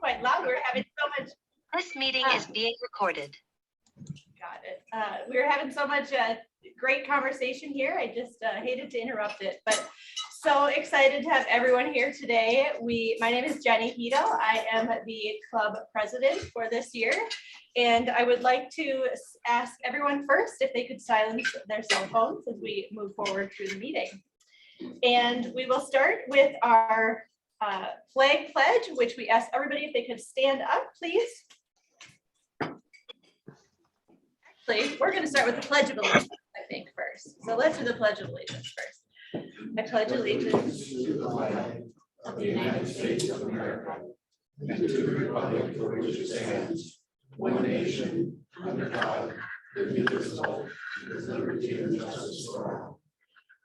quite loud. We're having so much. This meeting is being recorded. Got it. We're having so much great conversation here. I just hated to interrupt it, but so excited to have everyone here today. My name is Jenny Hito. I am the club president for this year. And I would like to ask everyone first if they could silence their cell phones as we move forward through the meeting. And we will start with our flag pledge, which we ask everybody if they could stand up, please. Actually, we're going to start with the Pledge of Allegiance, I think, first. So let's do the Pledge of Allegiance first. I pledge allegiance to the flag of the United States of America and to the republic for which it stands, one nation, under God, indivisible, with liberty and justice for all.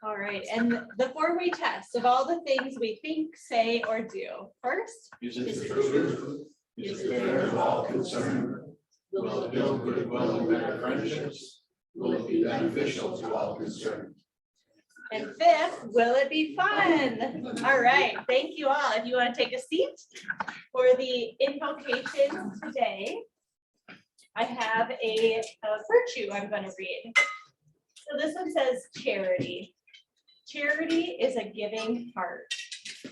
All right, and the 4-way test of all the things we think, say, or do. First, is it true? Is it fair to all concerned? Will it build goodwill and better friendships? Will it be beneficial to all concerned? And fifth, will it be fun? All right, thank you all. If you want to take a seat for the invocation today, I have a virtue I'm going to read. So this one says charity. Charity is a giving heart,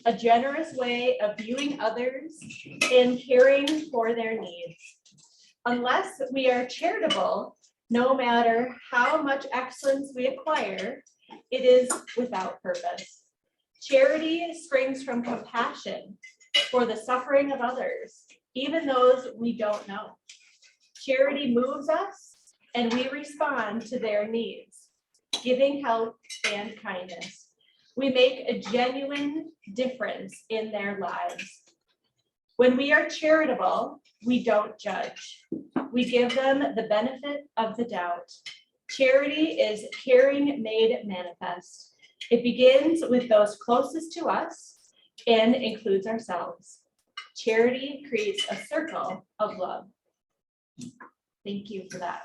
a generous way of viewing others and caring for their needs. Unless we are charitable, no matter how much excellence we acquire, it is without purpose. Charity springs from compassion for the suffering of others, even those we don't know. Charity moves us and we respond to their needs, giving help and kindness. We make a genuine difference in their lives. When we are charitable, we don't judge. We give them the benefit of the doubt. Charity is caring made manifest. It begins with those closest to us and includes ourselves. Charity creates a circle of love. Thank you for that.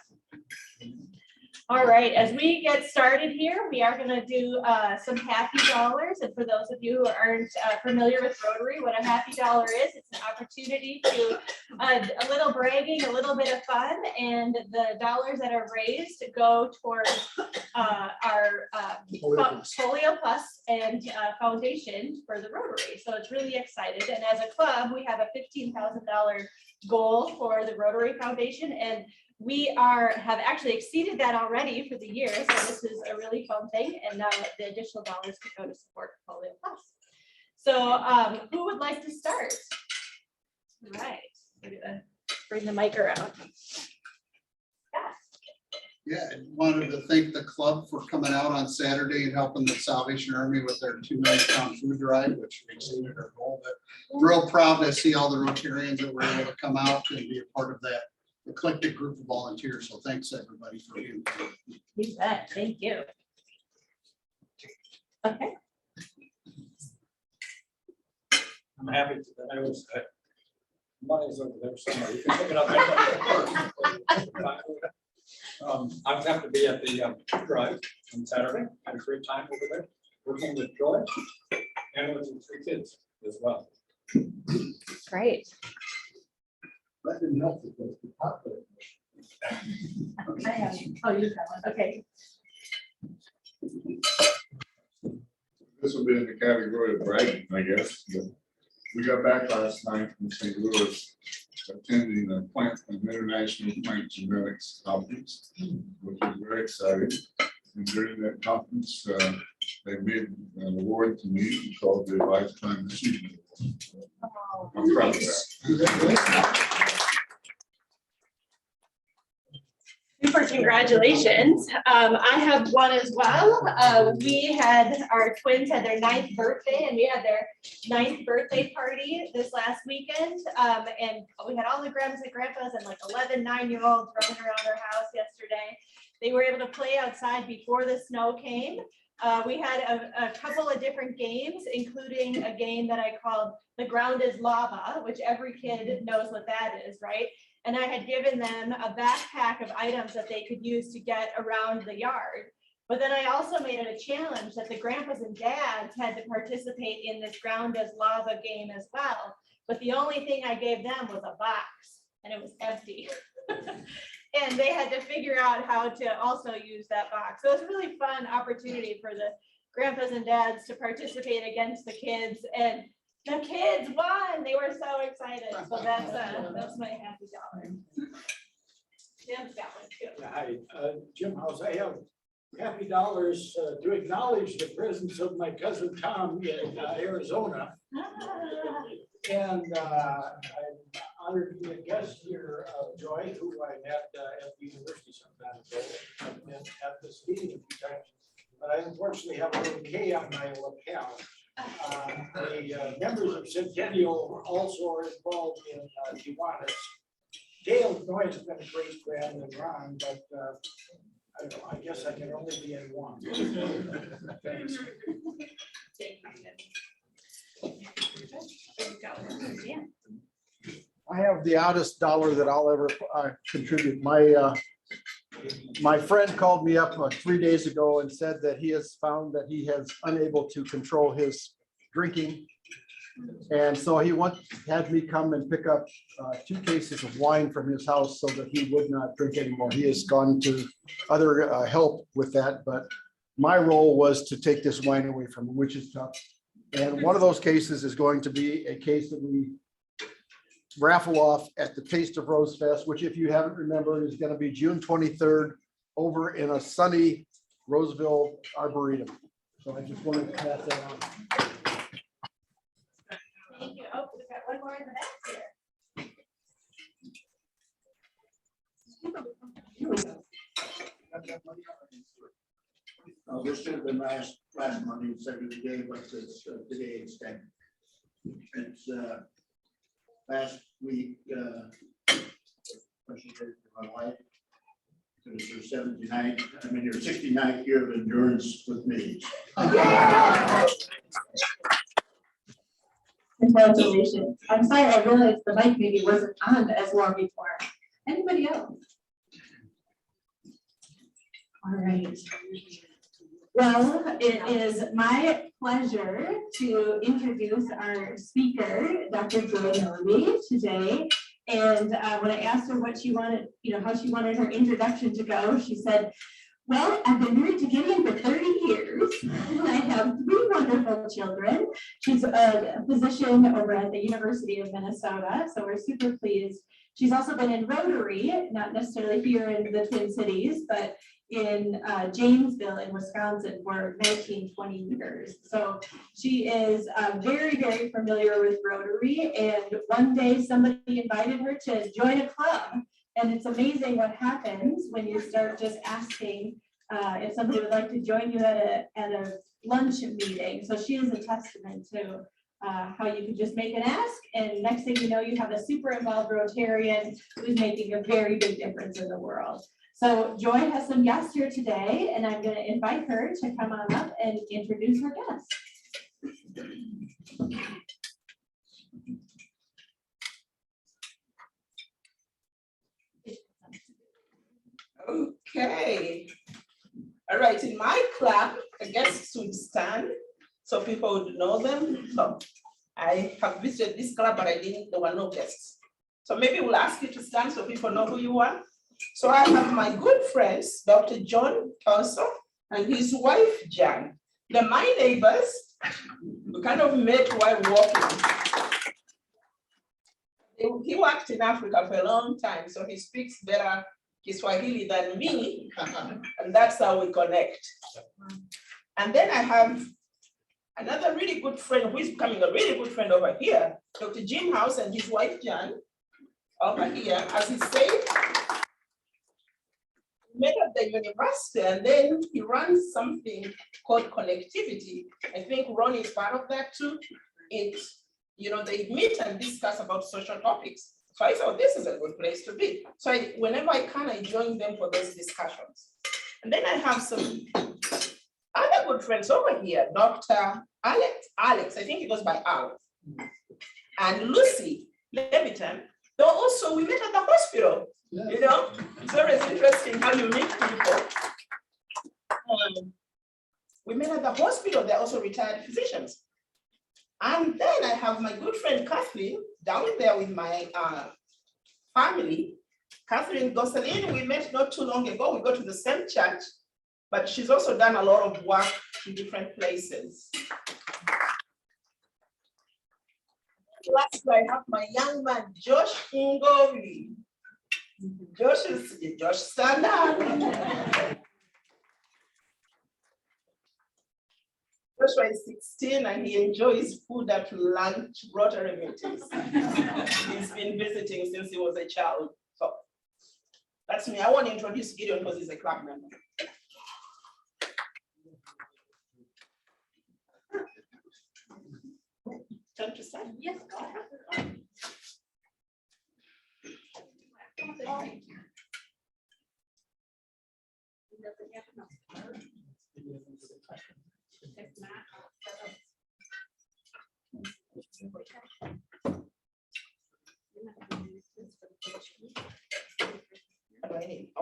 All right, as we get started here, we are going to do some happy dollars. And for those of you who aren't familiar with Rotary, what a happy dollar is, it's an opportunity to a little bragging, a little bit of fun, and the dollars that are raised go towards our Polio Plus and foundation for the Rotary. So it's really excited. And as a club, we have a $15,000 goal for the Rotary Foundation, and we have actually exceeded that already for the year, so this is a really fun thing, and now the additional dollars could go to support Polio Plus. So who would like to start? All right, we're gonna bring the mic around. Yeah, I wanted to thank the club for coming out on Saturday and helping the Salvation Army with their 2 million pound food drive, which exceeded our goal. But real proud to see all the Rotarians that were able to come out and be a part of that eclectic group of volunteers. So thanks everybody for being here. You bet. Thank you. Okay. I'm happy that I was money's over there somewhere. You can pick it up. I was happy to be at the drive on Saturday. Had a great time over there, working with Joy and with the 3 kids as well. Great. That didn't help because the top I have. Oh, you have one. Okay. This will be in the category of bragging, I guess. But we got back last night from St. Louis, attending the International Plant Genetics Conference, which was very exciting. And during that conference, they made an award to me called the Lifetime Achievement Award. I'm proud of that. Super congratulations. I have one as well. Our twins had their 9th birthday, and we had their 9th birthday party this last weekend. And we had all the grandmas and grandpas and like 11 9-year-olds running around our house yesterday. They were able to play outside before the snow came. We had a couple of different games, including a game that I called The Ground is Lava, which every kid knows what that is, right? And I had given them a backpack of items that they could use to get around the yard. But then I also made it a challenge that the grandpas and dads had to participate in this Ground is Lava game as well. but the only thing I gave them was a box and it was empty. And they had to figure out how to also use that box. So it was a really fun opportunity for the grandpas and dads to participate against the kids, and the kids won. They were so excited. So that's my happy dollar. Jim's got one too. Yeah, hi, Jim House. I have happy dollars to acknowledge the presence of my cousin Tom in Arizona. And I'm honored to be a guest here of Joy, who I met at the university some time ago, and at this meeting a few times. But I unfortunately have a little K on my lapel. The members of Centennial also are involved in Kiwanis. Dale Noy has been a great friend and Ron, but I don't know, I guess I can only be in one. Thanks. I have the oddest dollar that I'll ever contribute. My friend called me up 3 days ago and said that he has found that he has unable to control his drinking. And so he had me come and pick up 2 cases of wine from his house so that he would not drink anymore. He has gone to other help with that, but my role was to take this wine away from him, which is tough. And one of those cases is going to be a case that we raffle off at the Taste of Rose Fest, which, if you haven't remembered, is going to be June 23rd over in a sunny Rsvl Arboretum. So I just wanted to pass that on. Thank you. Oh, we've got one more in the back here. This should have been last Monday instead of today, but it's today instead. It's last week. Question for my wife. It was her 79th, I mean, her 69th year of endurance with me. Congratulations. I'm sorry, I realized the mic maybe wasn't on as long before. Anybody else? All right. Well, it is my pleasure to introduce our speaker, Dr. Joy Noley, today. And when I asked her what she wanted, how she wanted her introduction to go, she said, well, I've been married to Gideon for 30 years. I have 3 wonderful children. She's a physician over at the University of Minnesota, so we're super pleased. She's also been in Rotary, not necessarily here in the Twin Cities, but in Janesville in Wisconsin for 19-20 years. So she is very, very familiar with Rotary. And one day somebody invited her to join a club. And it's amazing what happens when you start just asking if somebody would like to join you at a lunch meeting. So she is a testament to how you can just make an ask, and next thing you know, you have a super involved Rotarian who's making a very big difference in the world. So Joy has some guests here today, and I'm going to invite her to come on up and introduce her guests. Okay. All right, in my club, the guests would stand so people would know them. So I have visited this club, but there were no guests. So maybe we'll ask you to stand so people know who you are. So I have my good friends, Dr. John Kelso and his wife, Jan. They're my neighbors. We kind of met while walking. He worked in Africa for a long time, so he speaks better Kiswahili than me, and that's how we connect. And then I have another really good friend who is becoming a really good friend over here, Dr. Jim House and his wife, Jan, over here. As he said, we met at the university, and then he runs something called Connectivity. I think Ron is part of that too. They meet and discuss about social topics. So I thought this is a good place to be. So whenever I can, I join them for those discussions. And then I have some other good friends over here, Dr. Alex, I think he goes by Al, and Lucy Leviton. Though also we met at the hospital, It's always interesting how you meet people. We met at the hospital, they're also retired physicians. And then I have my good friend Kathleen, down there with my family. Catherine Gosselin, we met not too long ago. We go to the same church, but she's also done a lot of work in different places. Lastly, I have my young man, Josh Ngovi. Josh, stand up. Joshua is 16 and he enjoys food at lunch, Rotary meetings. He's been visiting since he was a child. So that's me. I want to introduce Gideon because he's a club member. Time to start? Yes, go ahead.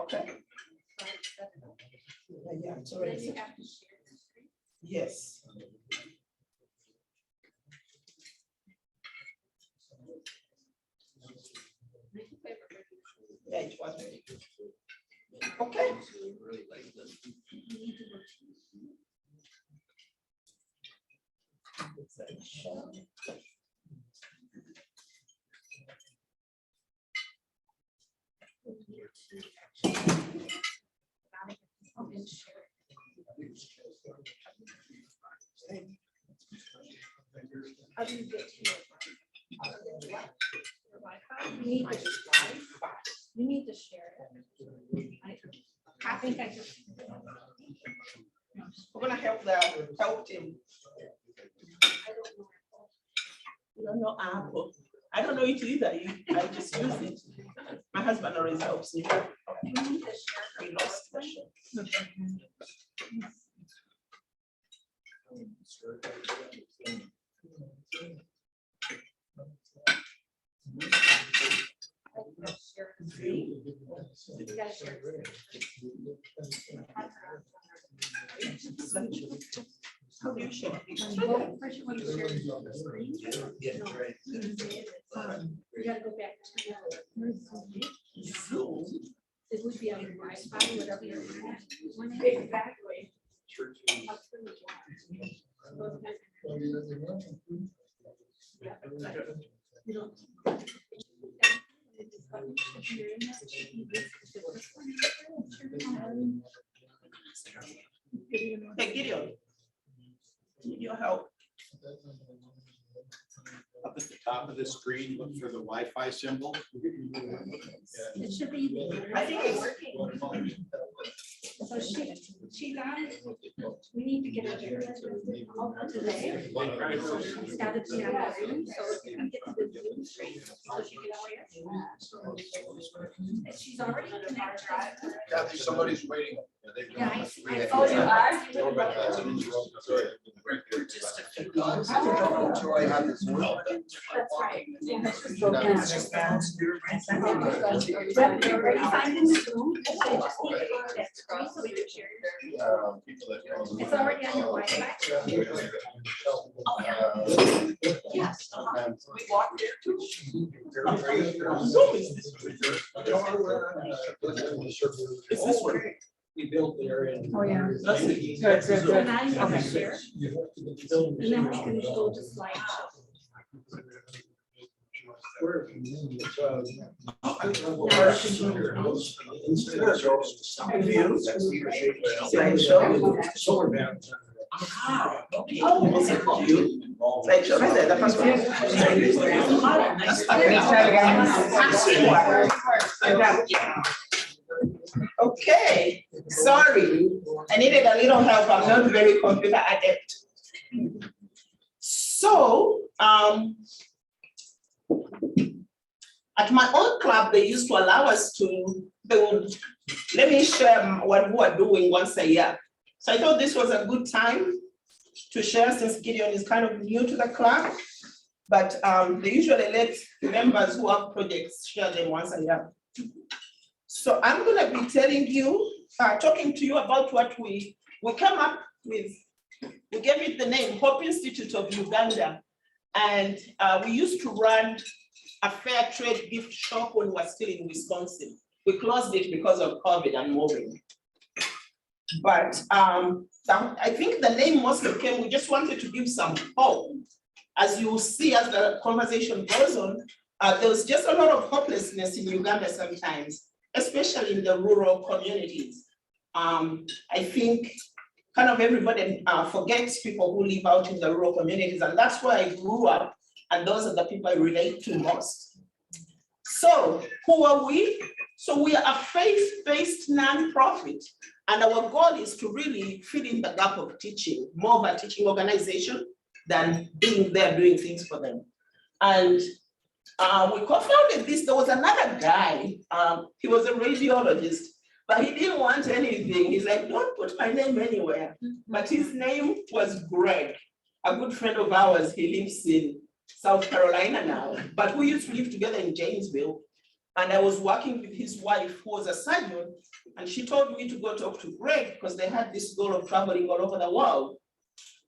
Okay. Yeah, it's already. Yes. Yeah, it was ready. Okay. How do you get to your Wi-Fi? You need to share it. I think I just. We're gonna help team. You don't know Apple. I don't know it either. I just use it. My husband always helps me. We lost the show. How do you share? First you want to share the screen. You gotta go back to Zoom. It would be on your Wi-Fi, whatever your internet. Exactly. You don't. Hey, Gideon. Need your help. Up at the top of the screen, look for the Wi-Fi symbol. It should be. I think it's working. So she's on. We need to get her here today. She's got to be on Zoom, so we can get to the Zoom screen. So she can share. She's already connected. Kathy, somebody's waiting. Yeah, I see. Oh, you are? Joy had this one. That's right. Yeah. Already signed in the Zoom. It's already on your Wi-Fi. Yes. We walked there too. Is this one? We built the area. Oh, yeah. That's it. Good. So now you can share. And then we're gonna go to slideshow. Solar panels. Okay, sorry. I needed a little help. I'm not very computer adept. So, at my old club, they used to allow us to, let me share what we are doing once a year. So I thought this was a good time to share since Gideon is kind of new to the club, but they usually let members who have projects share them once a year. So I'm gonna be telling you, talking to you about what we came up with. We gave it the name Hope Institute of Uganda. And we used to run a fair trade gift shop when we were still in Wisconsin. We closed it because of COVID and moving. But I think the name mostly came, we just wanted to give some hope. As you see, as the conversation goes on, there was just a lot of hopelessness in Uganda sometimes, especially in the rural communities. I think kind of everybody forgets people who live out in the rural communities, and that's where I grew up, and those are the people I relate to most. So who are we? So we are a faith-based nonprofit, and our goal is to really fill in the gap of teaching, more of a teaching organization than being there doing things for them. And we co-founded this. There was another guy, he was a radiologist, but he didn't want anything. He's like, don't put my name anywhere. But his name was Greg, a good friend of ours. He lives in South Carolina now, but we used to live together in Janesville. And I was working with his wife, who was a surgeon, and she told me to go talk to Greg because they had this goal of traveling all over the world.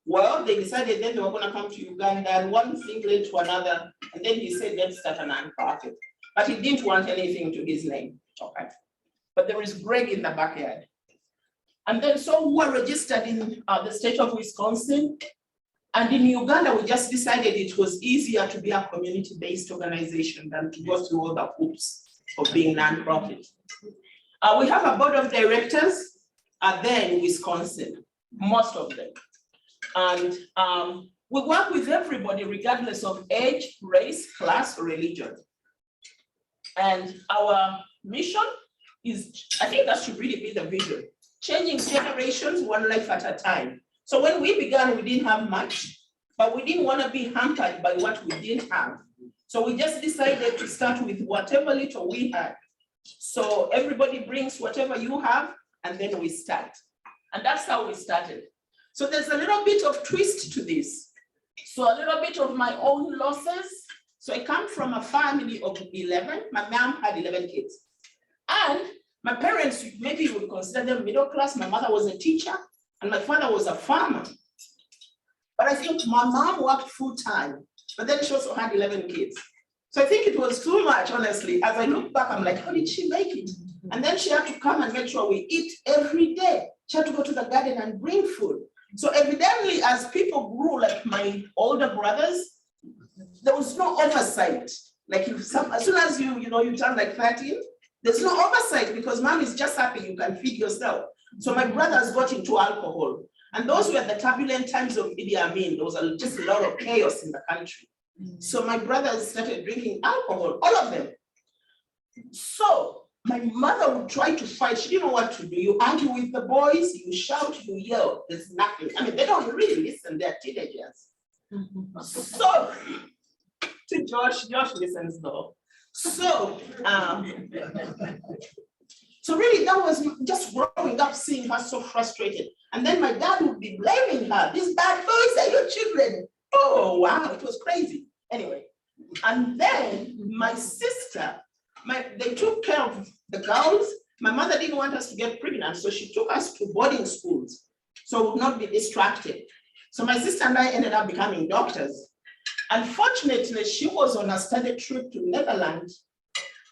Well, they decided then they were going to come to Uganda, and one thing led to another. And then he said, let's start a nonprofit. But he didn't want anything to his name. Okay. But there is Greg in the backyard. And then so we were registered in the state of Wisconsin. And in Uganda, we just decided it was easier to be a community-based organization than to go through all the hoops of being nonprofit. We have a board of directors there in Wisconsin, most of them. And we work with everybody regardless of age, race, class, or religion. And our mission is, I think that should really be the vision, changing generations one life at a time. So when we began, we didn't have much, but we didn't want to be hampered by what we didn't have. So we just decided to start with whatever little we had. So everybody brings whatever you have, and then we start. And that's how we started. So there's a little bit of twist to this. So a little bit of my own losses. So I come from a family of 11. My mom had 11 kids. And my parents, maybe you would consider them middle class. My mother was a teacher and my father was a farmer. But I think my mom worked full time, but then she also had 11 kids. So I think it was too much, honestly. As I look back, I'm like, how did she make it? And then she had to come and make sure we eat every day. She had to go to the garden and bring food. So evidently, as people grew, like my older brothers, there was no oversight. Like if as soon as you turn like 13, there's no oversight because mom is just happy you can feed yourself. So my brothers got into alcohol. And those were the turbulent times of Idi Amin. There was just a lot of chaos in the country. So my brothers started drinking alcohol, all of them. So my mother would try to fight. She didn't know what to do. You argue with the boys, you shout, you yell. There's nothing. I mean, they don't really listen. They're teenagers. So to Josh listens though. So, so really that was just growing up, seeing her so frustrated. And then my dad would be blaming her. These bad boys are your children. Oh, wow, it was crazy. Anyway, and then my sister, they took care of the girls. My mother didn't want us to get pregnant, so she took us to boarding schools so we would not be distracted. So my sister and I ended up becoming doctors. Unfortunately, she was on a study trip to Netherlands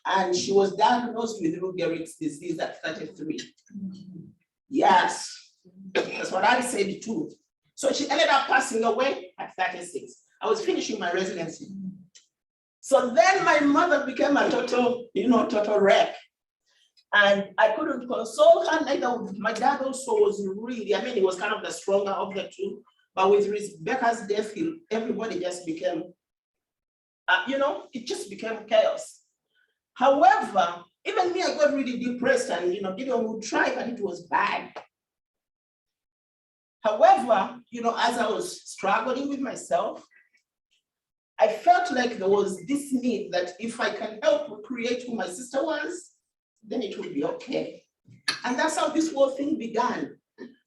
and she was diagnosed with Lou Gehrig's disease at 33. Yes, that's what I said too. So she ended up passing away at 36. I was finishing my residency. So then my mother became a total wreck. And I couldn't console her, neither would my dad. Also was really, I mean, he was kind of the stronger of the two. But with Rebecca's death, everybody just became, it just became chaos. However, even me, I got really depressed and, Gideon would try, but it was bad. However, as I was struggling with myself, I felt like there was this need that if I can help recreate who my sister was, then it would be okay. And that's how this whole thing began.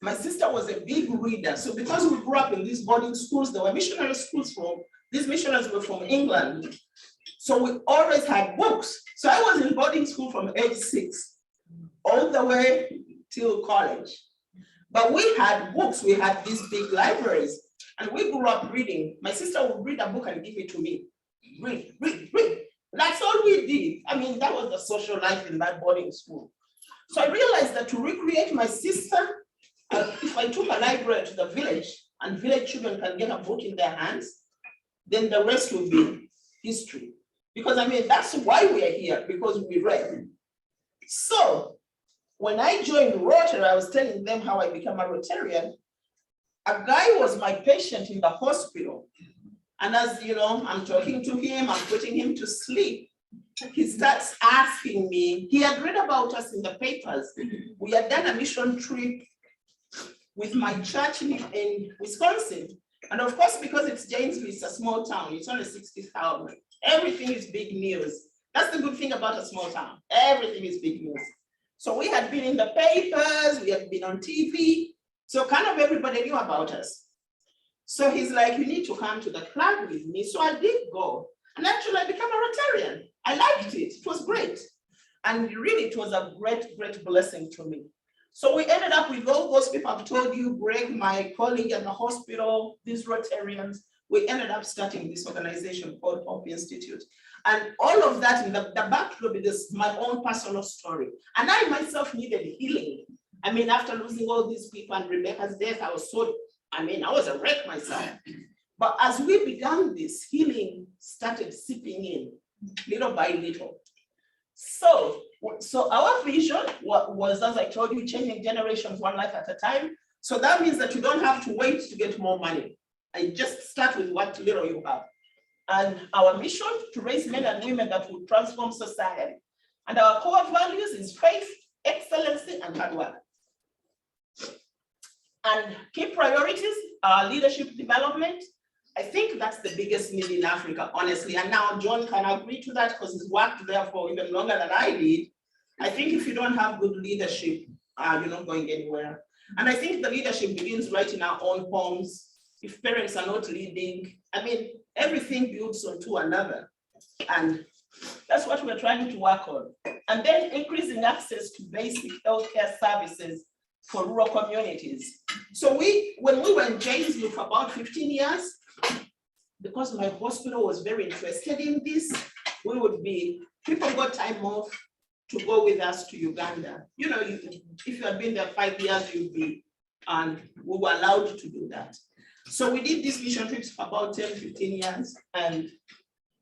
My sister was a big reader. So because we grew up in these boarding schools, there were missionary schools these missionaries were from England. So we always had books. So I was in boarding school from age 6, all the way till college. But we had books, we had these big libraries, and we grew up reading. My sister would read a book and give it to me. Read. That's all we did. I mean, that was the social life in that boarding school. So I realized that to recreate my sister, if I took a library to the village and village children can get a book in their hands, then the rest will be history. Because I mean, that's why we are here, because we read. So when I joined Rotary, I was telling them how I became a Rotarian. A guy was my patient in the hospital. And as you know, I'm talking to him, I'm putting him to sleep. He starts asking me, he had read about us in the papers. We had done a mission trip with my church in Wisconsin. And of course, because it's Janesville, it's a small town, it's only 60,000. Everything is big news. That's the good thing about a small town. Everything is big news. So we had been in the papers, we had been on TV. So kind of everybody knew about us. So he's like, you need to come to the club with me. So I did go. And actually I became a Rotarian. I liked it, it was great. And really it was a great, great blessing to me. So we ended up with all those people I've told you, Greg, my colleague at the hospital, these Rotarians, we ended up starting this organization called Hope Institute. And all of that in the backdrop is my own personal story. And I myself needed healing. I mean, after losing all these people and Rebecca's death, I was a wreck myself. But as we began this, healing started seeping in little by little. So our vision was, as I told you, changing generations one life at a time. So that means that you don't have to wait to get more money. I just start with what little you have. And our mission to raise men and women that will transform society. And our core values is faith, excellency, and hard work. And key priorities are leadership development. I think that's the biggest need in Africa, honestly. And now John can agree to that because he's worked there for even longer than I did. I think if you don't have good leadership, you're not going anywhere. And I think the leadership begins right in our own homes. If parents are not leading, I mean, everything builds onto another. And that's what we're trying to work on. And then increasing access to basic healthcare services for rural communities. So when we were in Janesville for about 15 years, because my hospital was very interested in this, people got time off to go with us to Uganda. You know, if you had been there 5 years, you'd be, and we were allowed to do that. So we did these mission trips for about 10, 15 years, and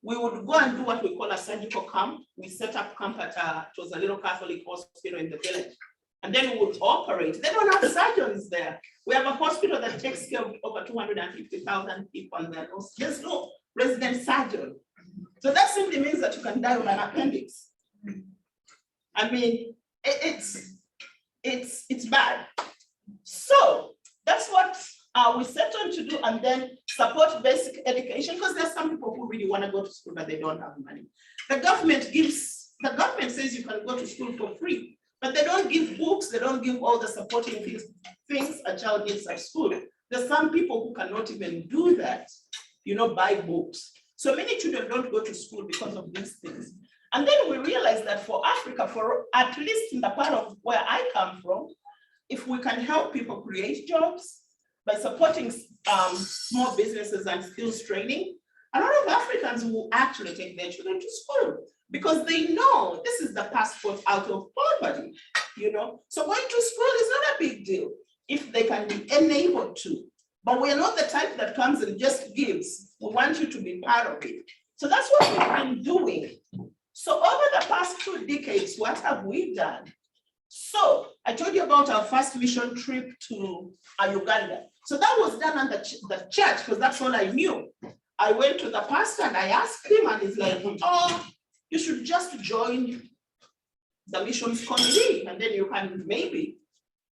we would go and do what we call a surgical camp. We set up camp at it was a little Catholic hospital in the village. And then we would operate. They don't have surgeons there. We have a hospital that takes care of over 250,000 people, and there's no resident surgeon. So that simply means that you can die of an appendix. I mean, it's bad. So that's what we set on to do, and then support basic education, because there's some people who really want to go to school, but they don't have money. The government says you can go to school for free, but they don't give books, they don't give all the supporting things a child needs at school. There's some people who cannot even do that, buy books. So many children don't go to school because of these things. And then we realized that for Africa, for at least in the part of where I come from, if we can help people create jobs by supporting small businesses and skills training, a lot of Africans will actually take their children to school because they know this is the passport out of poverty, So going to school is not a big deal if they can be enabled to. But we're not the type that comes and just gives. We want you to be part of it. So that's what we've been doing. So over the past 2 decades, what have we done? So I told you about our first mission trip to Uganda. So that was done on the church because that's all I knew. I went to the pastor and I asked him, and he's like, oh, you should just join the missions committee and then you can maybe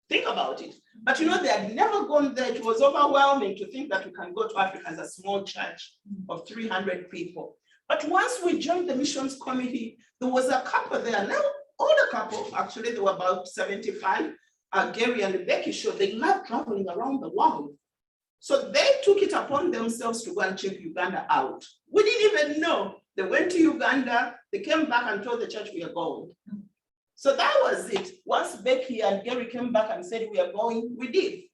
think about it. But they had never gone there. It was overwhelming to think that we can go to Africa as a small church of 300 people. But once we joined the missions committee, there was a couple there. Now, older couple, actually, they were about 75, Gary and Becky showed they love traveling around the world. So they took it upon themselves to go and check Uganda out. We didn't even know. They went to Uganda, they came back and told the church we are going. So that was it. Once Becky and Gary came back and said we are going, we did.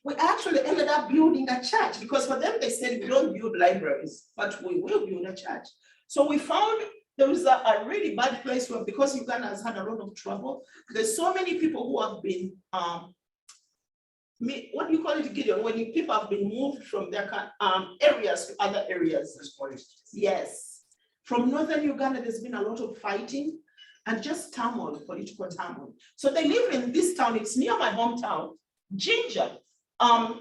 We actually ended up building a church because for them, they said we don't build libraries, but we will build a church. So we found there was a really bad place where, because Uganda has had a lot of trouble, there's so many people who have been, what do you call it, Gideon? When people have been moved from their areas to other areas. Displaced. Yes. From northern Uganda, there's been a lot of fighting and just turmoil, political turmoil. So they live in this town, it's near my hometown, Ginger.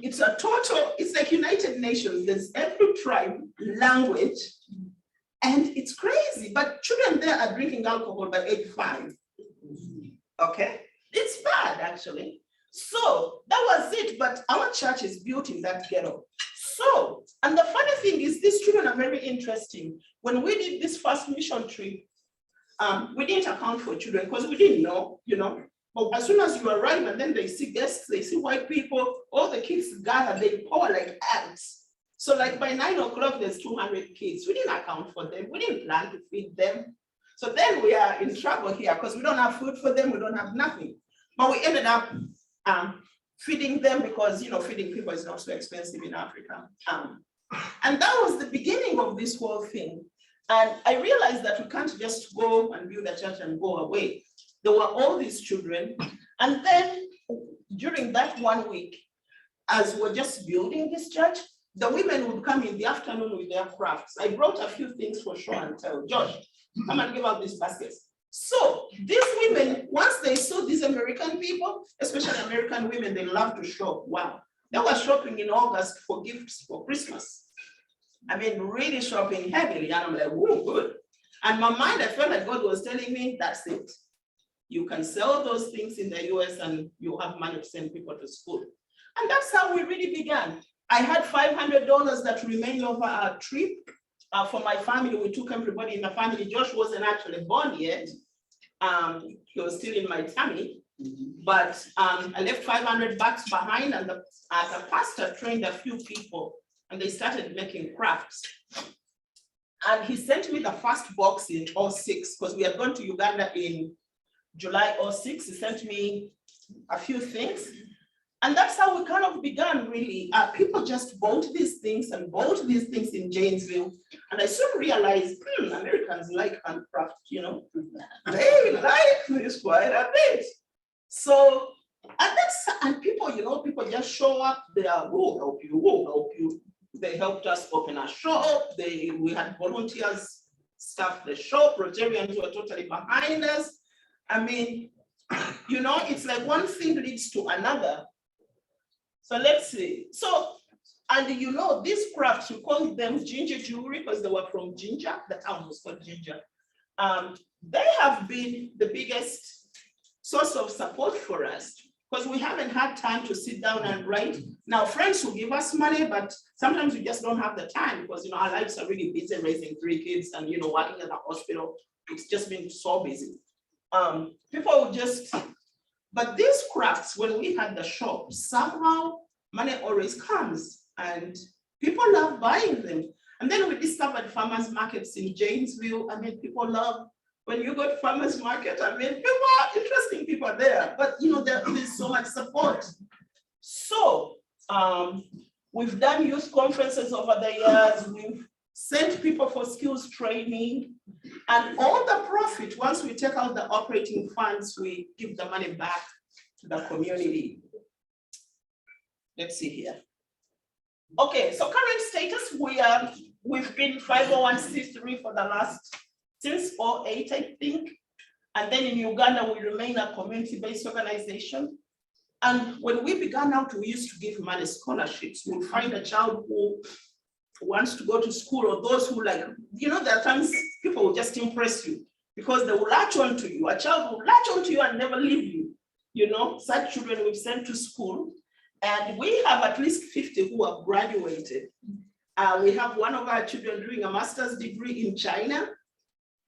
It's like United Nations, there's every tribe, language, and it's crazy, but children there are drinking alcohol by age 5. Okay, it's bad actually. So that was it, but our church is built in that ghetto. So, and the funny thing is these children are very interesting. When we did this first mission trip, we didn't account for children because we didn't know, but as soon as you arrive and then they see guests, they see white people, all the kids gather, they pour like ants. So like by 9 o'clock, there's 200 kids. We didn't account for them. We didn't plan to feed them. So then we are in trouble here because we don't have food for them. We don't have nothing. But we ended up feeding them because, feeding people is not so expensive in Africa. And that was the beginning of this whole thing. And I realized that we can't just go and build a church and go away. There were all these children. And then during that 1 week, as we're just building this church, the women would come in the afternoon with their crafts. I brought a few things for show and tell. Josh, come and give out these baskets. So these women, once they saw these American people, especially American women, they love to shop. Wow. They were shopping in August for gifts for Christmas. I mean, really shopping heavily. And I'm like, whoa, good. And in my mind, I felt like God was telling me, that's it. You can sell those things in the US and you have money to send people to school. And that's how we really began. I had $500 that remained over our trip for my family. We took everybody in the family. Josh wasn't actually born yet. He was still in my tummy. But I left $500 behind, and the pastor trained a few people and they started making crafts. And he sent me the first box in 2006 because we had gone to Uganda in July 2006. He sent me a few things. And that's how we kind of began, really. People just bought these things and bought these things in Janesville. And I soon realized, Americans like handcraft, They like this quite a bit. So, and people, people just show up, they are, we'll help you. They helped us open a shop. We had volunteers staff the shop. Rotarians were totally behind us. I mean, it's like one thing leads to another. So let's see. So, and these crafts, we call them ginger jewelry because they were from Ginger. The town was called Ginger. They have been the biggest source of support for us because we haven't had time to sit down and write. Now, friends will give us money, but sometimes we just don't have the time because, our lives are really busy raising 3 kids and, working at the hospital. It's just been so busy. People will just, but these crafts, when we had the shop, somehow money always comes and people love buying them. And then we discovered farmers markets in Janesville. I mean, people love, when you go to farmers market, I mean, people are interesting people there, but there's so much support. So we've done youth conferences over the years. We've sent people for skills training, and all the profit, once we take out the operating funds, we give the money back to the community. Let's see here. Okay, so current status, we've been 501c3 for the last, since 2008, I think. And then in Uganda, we remain a community-based organization. And when we began out, we used to give money scholarships. We'll find a child who wants to go to school, or those who there are times people will just impress you because they will latch on to you. A child will latch on to you and never leave you. Such children we've sent to school. And we have at least 50 who have graduated. We have one of our children doing a master's degree in China.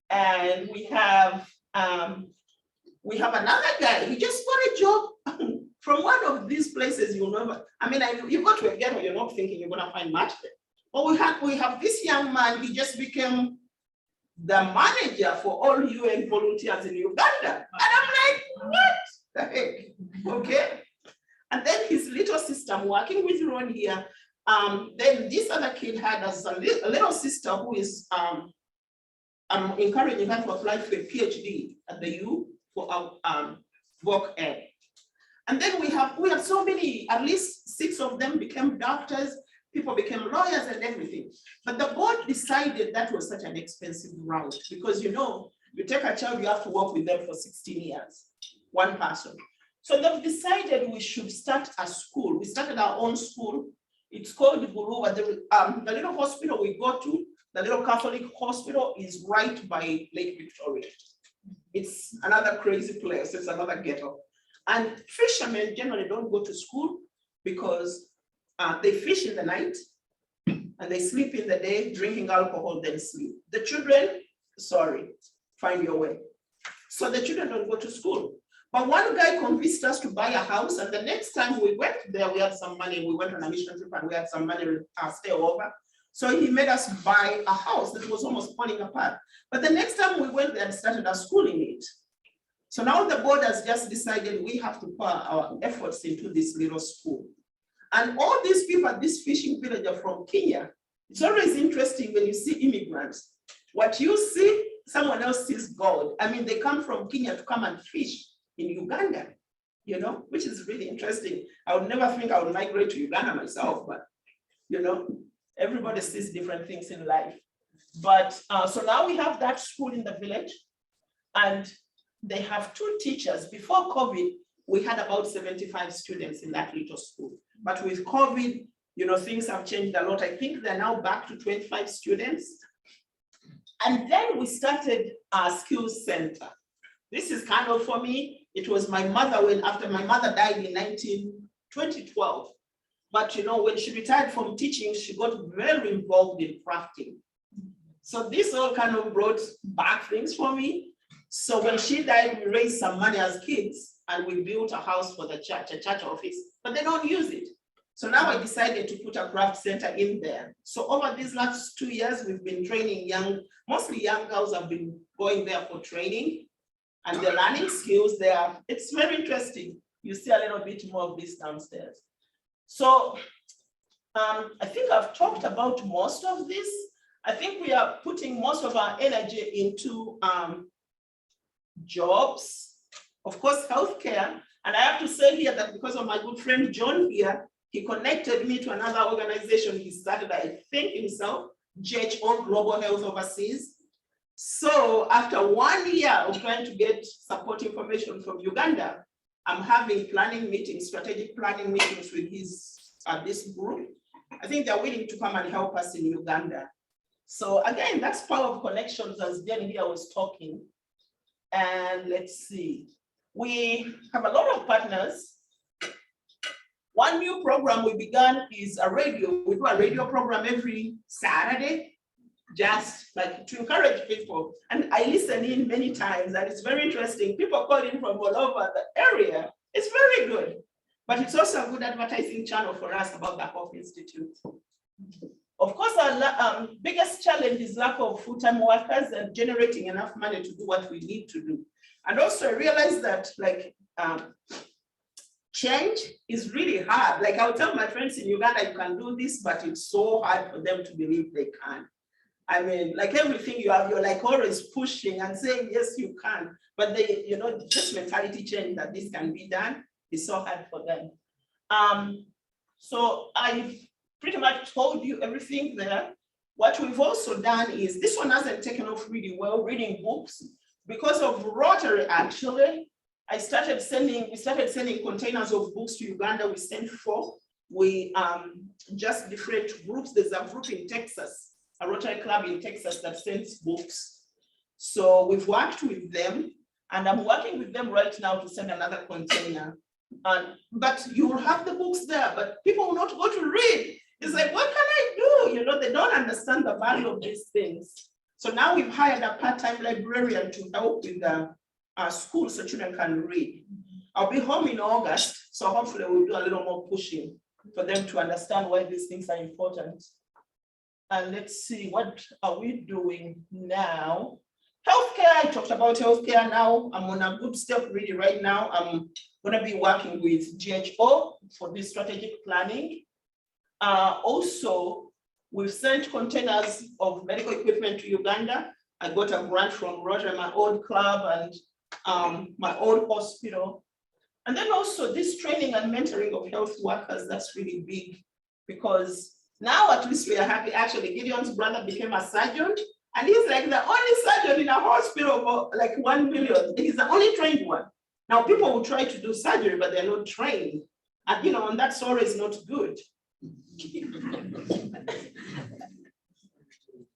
And we have another guy, he just got a job from one of these places you go to a ghetto, you're not thinking you're gonna find much there. But we have this young man, he just became the manager for all UN volunteers in Uganda. And I'm like, what the heck? Okay. And then his little sister, I'm working with Ron here. Then this other kid had a little sister who is I'm encouraging her to apply for a PhD at the U for our voc ed. And then we have so many, at least 6 of them became doctors, people became lawyers and everything. But the board decided that was such an expensive route because you take a child, you have to work with them for 16 years, one person. So they've decided we should start a school. We started our own school. It's called Buruwa. The little hospital we go to, the little Catholic hospital, is right by Lake Victoria. It's another crazy place. It's another ghetto. And fishermen generally don't go to school because they fish in the night and they sleep in the day, drinking alcohol, then sleep. The children, sorry, find your way. So the children don't go to school. But one guy convinced us to buy a house, and the next time we went there, we had some money. We went on a mission trip and we had some money to stay over. So he made us buy a house that was almost falling apart. But the next time we went there and started our school in it. So now the board has just decided we have to put our efforts into this little school. And all these people at this fishing village are from Kenya. It's always interesting when you see immigrants. What you see, someone else sees gold. I mean, they come from Kenya to come and fish in Uganda, which is really interesting. I would never think I would migrate to Uganda myself, but everybody sees different things in life. But so now we have that school in the village, and they have 2 teachers. Before COVID, we had about 75 students in that little school. But with COVID, things have changed a lot. I think they're now back to 25 students. And then we started our skills center. This is kind of for me. It was my mother after my mother died in 2012. But when she retired from teaching, she got very involved in crafting. So this all kind of brought back things for me. So when she died, we raised some money as kids and we built a house for the church, a church office, but they don't use it. So now I decided to put a craft center in there. So over these last 2 years, we've been training mostly young girls have been going there for training. And they're learning skills there. It's very interesting. You see a little bit more of this downstairs. So I think I've talked about most of this. I think we are putting most of our energy into jobs, of course, healthcare. And I have to say here that because of my good friend John here, he connected me to another organization he started, I think himself, GHO Global Health Overseas. So after 1 year of trying to get support information from Uganda, I'm having planning meetings, strategic planning meetings with this group. I think they're willing to come and help us in Uganda. So again, that's power of connections, as Jen here was talking. And let's see, we have a lot of partners. One new program we began is a radio. We do a radio program every Saturday, just like to encourage people. And I listen in many times, and it's very interesting. People call in from all over the area. It's very good. But it's also a good advertising channel for us about the Hope Institute. Of course, our biggest challenge is lack of full-time workers and generating enough money to do what we need to do. And also I realized that change is really hard. Like I'll tell my friends in Uganda, you can do this, but it's so hard for them to believe they can. I mean, like everything you have, you're like always pushing and saying, yes, you can. But they, just mentality change that this can be done is so hard for them. So I've pretty much told you everything there. What we've also done is, this one hasn't taken off really well, reading books. Because of Rotary, actually, we started sending containers of books to Uganda. We sent 4. We just different groups. There's a group in Texas, a Rotary club in Texas that sends books. So we've worked with them, and I'm working with them right now to send another container. But you will have the books there, but people will not go to read. It's like, what can I do? They don't understand the value of these things. So now we've hired a part-time librarian to help with our school so children can read. I'll be home in August, so hopefully we'll do a little more pushing for them to understand why these things are important. And let's see, what are we doing now? Healthcare, I talked about healthcare now. I'm on a good step really right now. I'm gonna be working with GHO for this strategic planning. Also, we've sent containers of medical equipment to Uganda, I got a grant from Rotary, my old club, and my old hospital. And then also this training and mentoring of health workers, that's really big, because now at least we are happy. Actually, Gideon's brother became a surgeon, and he's like the only surgeon in a hospital for like 1 million. He's the only trained one. Now people will try to do surgery, but they're not trained. And and that story is not good.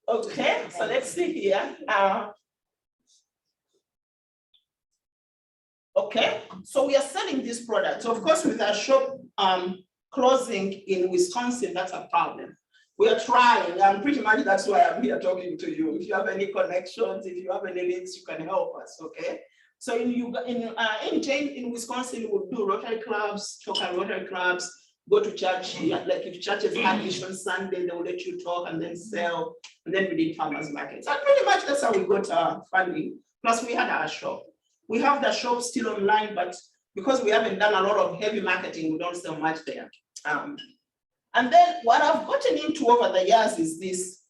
Okay, so let's see here. Okay, so we are selling this product. So of course, with our shop closing in Wisconsin, that's a problem. We are trying, and pretty much that's why I'm here talking to you. If you have any connections, if you have any links, you can help us, okay? So in Wisconsin, we'll do Rotary clubs, talk at Rotary clubs, go to church. Like if churches have mission Sunday, they will let you talk and then sell, and then we did farmers markets. And pretty much that's how we got our funding. Plus we had our shop. We have the shop still online, but because we haven't done a lot of heavy marketing, we don't sell much there. And then what I've gotten into over the years is this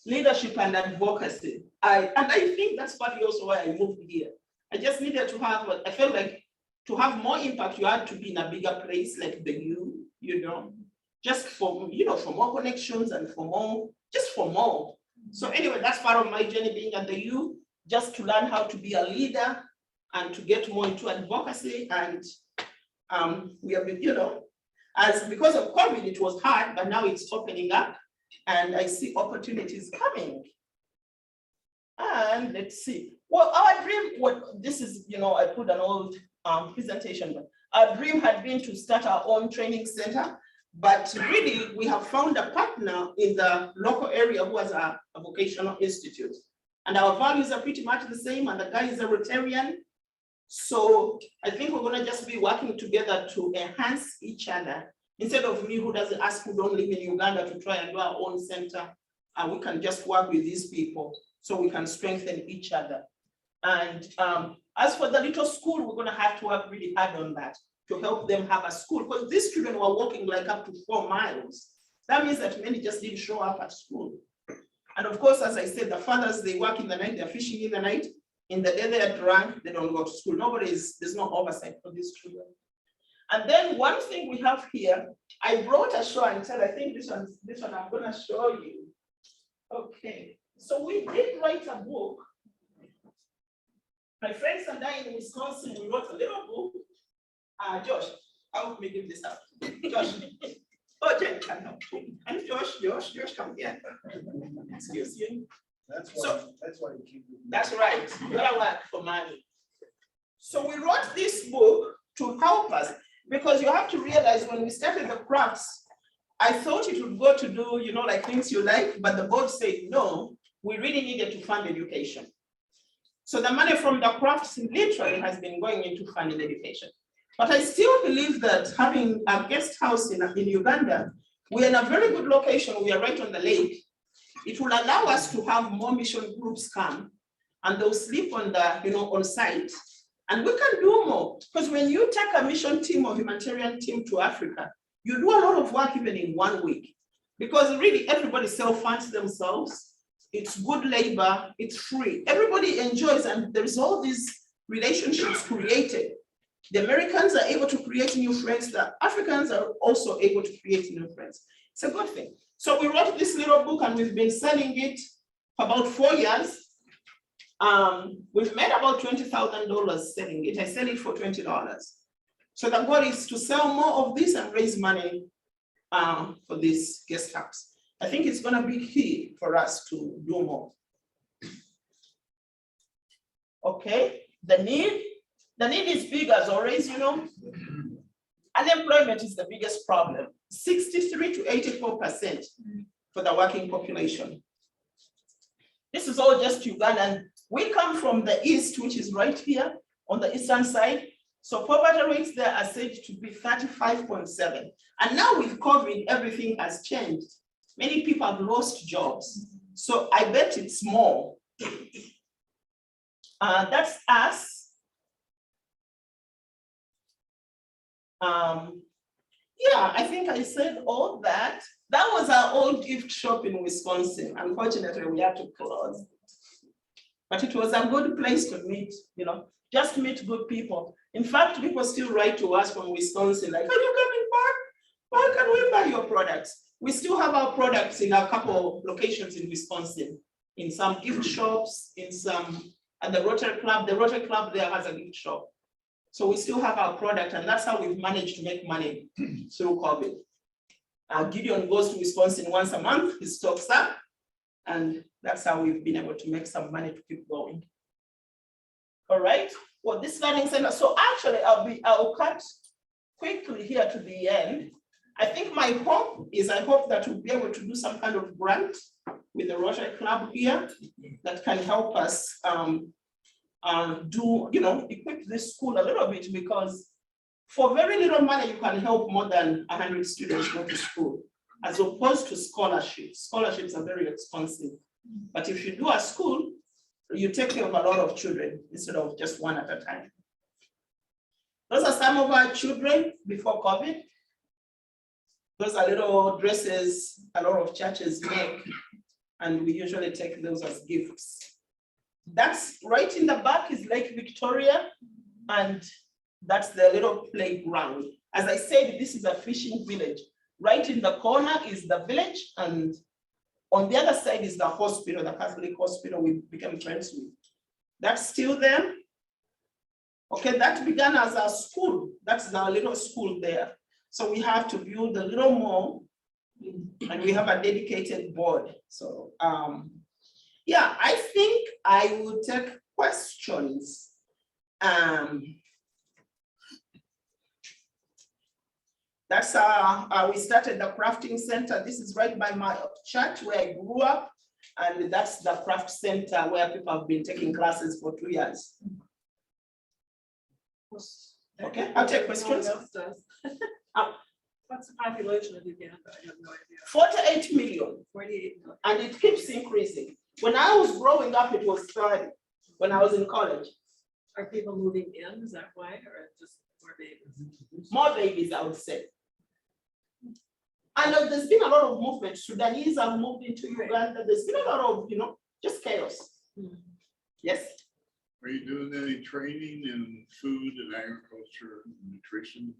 leadership and advocacy. I think that's partly also why I moved here. I just needed to have, I felt like to have more impact, you had to be in a bigger place like the just for, for more connections and for more, just for more. So anyway, that's part of my journey being at the U, just to learn how to be a leader and to get more into advocacy. And we have been, because of COVID, it was hard, but now it's opening up and I see opportunities coming. And let's see. Well, our dream, this is, I put an old presentation, but our dream had been to start our own training center, but really we have found a partner in the local area who has a vocational institute. And our values are pretty much the same, and the guy is a Rotarian. So I think we're gonna just be working together to enhance each other. Instead of me who doesn't ask, who don't live in Uganda, to try and do our own center, and we can just work with these people so we can strengthen each other. And as for the little school, we're gonna have to work really hard on that to help them have a school, because these children were walking like up to 4 miles. That means that many just didn't show up at school. And of course, as I said, the fathers, they work in the night, they're fishing in the night. In the day they are drunk, they don't go to school. There's no oversight for these children. And then one thing we have here, I brought a show and tell, I think this one I'm gonna show you. Okay, so we did write a book. My friends and I in Wisconsin, we wrote a little book. Josh, help me give this up. Josh. Oh, Jen can help me. And Josh, come here. Excuse you. That's why you keep. That's right. You gotta work for money. So we wrote this book to help us, because you have to realize when we started the crafts, I thought it would go to do, like things you like, but the board said no, we really needed to fund education. So the money from the crafts literally has been going into funding education. But I still believe that having a guest house in Uganda, we're in a very good location. We are right on the lake. It will allow us to have more mission groups come, and they'll sleep on the, on site, and we can do more. Because when you take a mission team or humanitarian team to Africa, you do a lot of work even in 1 week, because really everybody self-funds themselves. It's good labor, it's free. Everybody enjoys, and there's all these relationships created. The Americans are able to create new friends. The Africans are also able to create new friends. It's a good thing. So we wrote this little book and we've been selling it for about 4 years. We've made about $20,000 selling it. I sell it for $20. So the goal is to sell more of this and raise money for this guest house. I think it's gonna be key for us to do more. Okay, the need is big as always, Unemployment is the biggest problem, 63 to 84% for the working population. This is all just Uganda, and we come from the east, which is right here on the eastern side. So poverty rates there are said to be 35.7. And now with COVID, everything has changed. Many people have lost jobs. So I bet it's more. That's us. Yeah, I think I said all that. That was our old gift shop in Wisconsin. Unfortunately, we had to close. But it was a good place to meet, just meet good people. In fact, people still write to us from Wisconsin, like, are you coming back? Why can we buy your products? We still have our products in a couple of locations in Wisconsin, in some gift shops, at the Rotary Club. The Rotary Club there has a gift shop. So we still have our product, and that's how we've managed to make money through COVID. Gideon goes to Wisconsin once a month, he stocks up, and that's how we've been able to make some money to keep going. All right, well, this learning center, so actually I'll cut quickly here to the end. I think my hope is, I hope that we'll be able to do some kind of grant with the Rotary Club here that can help us equip this school a little bit, because for very little money, you can help more than 100 students go to school, as opposed to scholarships. Scholarships are very expensive. But if you do a school, you take care of a lot of children instead of just one at a time. Those are some of our children before COVID. Those are little dresses a lot of churches make, and we usually take those as gifts. That's right in the back is Lake Victoria, and that's the little playground. As I said, this is a fishing village. Right in the corner is the village, and on the other side is the hospital, the Catholic hospital we became friends with. That's still there. Okay, that began as a school. That's our little school there. So we have to build a little more, and we have a dedicated board. So yeah, I think I will take questions. That's we started the crafting center. This is right by my church where I grew up, and that's the craft center where people have been taking classes for 2 years. Okay, I'll take questions. What's the population of Uganda? I have no idea. 48 million. 48 million. And it keeps increasing. When I was growing up, it was 30. When I was in college. Are people moving in? Is that why, or just more babies? More babies, I would say. And there's been a lot of movement. Sudanese have moved into Uganda. There's been a lot of, just chaos. Yes. Are you doing any training in food and agriculture and nutrition?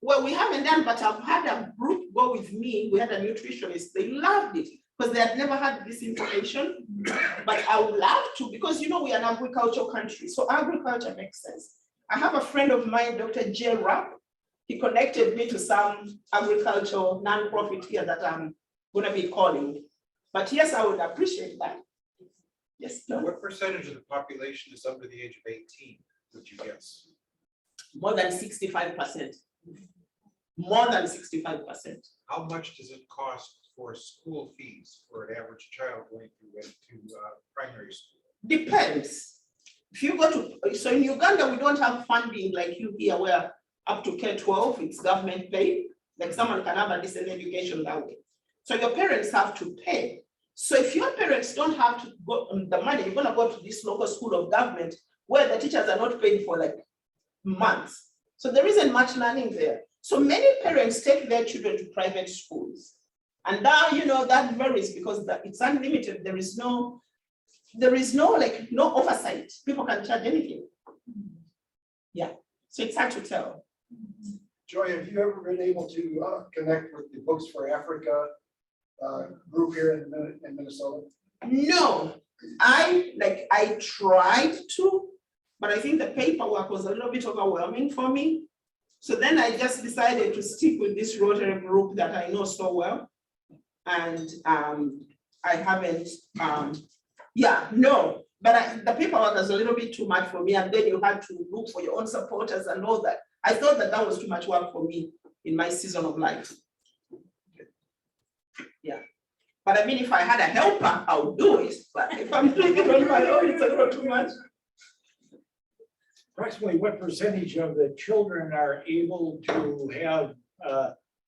Well, we haven't done, but I've had a group go with me. We had a nutritionist. They loved it because they had never had this information. But I would love to, because we are an agricultural country. So agriculture makes sense. I have a friend of mine, Dr. J. Rapp. He connected me to some agricultural nonprofit here that I'm going to be calling. But yes, I would appreciate that. Yes. Now, what percentage of the population is under the age of 18, would you guess? More than 65%. More than 65%. How much does it cost for school fees for an average child going to primary school? Depends. If you go to, so in Uganda, we don't have funding like you here where up to K-12, it's government paid. Like someone can have a decent education that way. So your parents have to pay. So if your parents don't have to go on the money, you're going to go to this local school of government where the teachers are not paid for like months. So there isn't much learning there. So many parents take their children to private schools. And now, that varies because it's unlimited. There is no oversight. People can charge anything. Yeah, so it's hard to tell. Joy, have you ever been able to connect with the Books for Africa group here in Minnesota? No, I tried to, but I think the paperwork was a little bit overwhelming for me. So then I just decided to stick with this Rotary group that I know so well. And I haven't, no, but the paperwork was a little bit too much for me. And then you had to look for your own supporters and all that. I thought that was too much work for me in my season of life. Yeah. But I mean, if I had a helper, I would do it. But if I'm doing it on my own, it's a little too much. Approximately what percentage of the children are able to have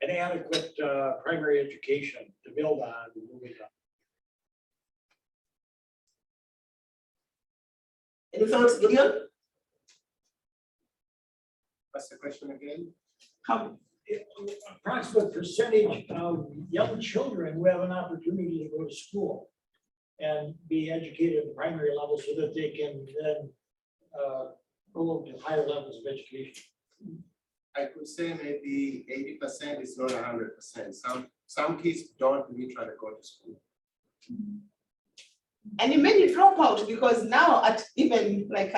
an adequate primary education to build on? Any thoughts, Gideon? What's the question again? Approximate percentage of young children who have an opportunity to go to school. and be educated at the primary level so that they can then go to higher levels of education. I could say maybe 80% is not 100%. Some kids don't really try to go to school. And it made you drop out because now at even like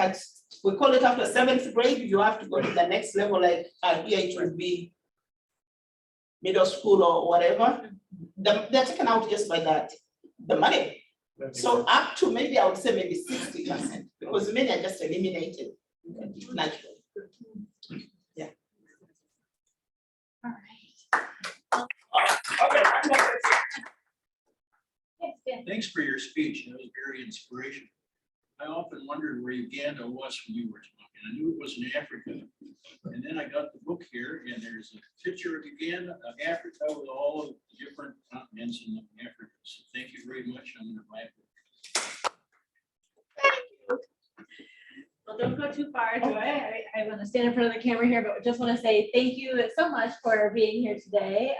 we call it after 7th grade, you have to go to the next level, like here it would be middle school or whatever. They're taken out just by that, the money. So up to maybe I would say maybe 60% because many are just eliminated naturally. Yeah. All right. Yes, Dan. Thanks for your speech. It was very inspirational. I often wondered where Uganda was when you were talking. I knew it was in Africa. And then I got the book here and there's a picture of Uganda, of Africa with all of the different continents in Africa. So thank you very much. I'm going to buy it. Well, don't go too far, Joy. I want to stand in front of the camera here, but just want to say thank you so much for being here today.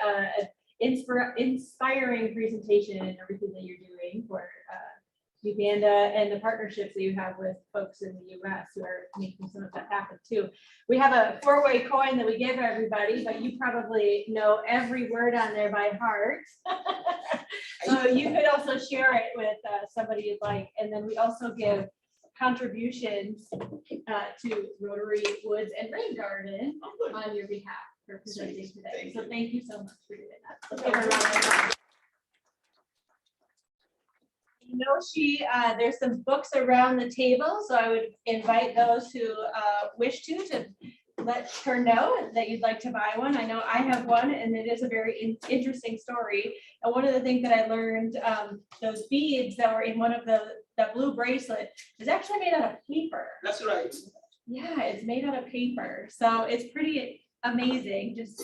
Inspiring presentation and everything that you're doing for Uganda and the partnerships that you have with folks in the US who are making some of that happen too. We have a 4-way coin that we give everybody, but you probably know every word on there by heart. So you could also share it with somebody you'd like. And then we also give contributions to Rotary Woods and Rain Garden on your behalf for presenting today. So thank you so much for doing that. Let's give her a round of applause. You know, there's some books around the table, so I would invite those who wish to let her know that you'd like to buy one. I know I have one, and it is a very interesting story. And one of the things that I learned, those beads that were in one of the blue bracelet is actually made out of paper. That's right. Yeah, it's made out of paper, so it's pretty amazing. Just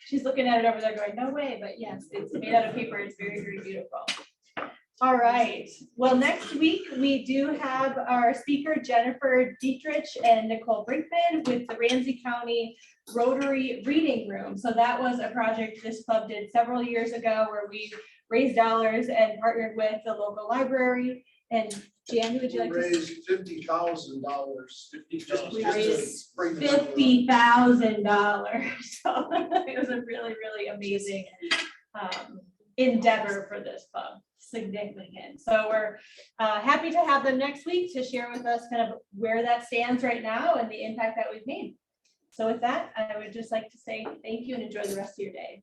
she's looking at it over there going, no way, but yes, it's made out of paper. It's very, very beautiful. All right, well, next week we do have our speaker, Jennifer Dietrich and Nicole Brinkman with the Ramsey County Rotary Reading Room. So that was a project this club did several years ago where we raised dollars and partnered with the local library. And Jan, would you like to? Raised $50,000. We raised $50,000. So it was a really, really amazing endeavor for this club. Significant. So we're happy to have them next week to share with us kind of where that stands right now and the impact that we've made. So with that, I would just like to say thank you and enjoy the rest of your day.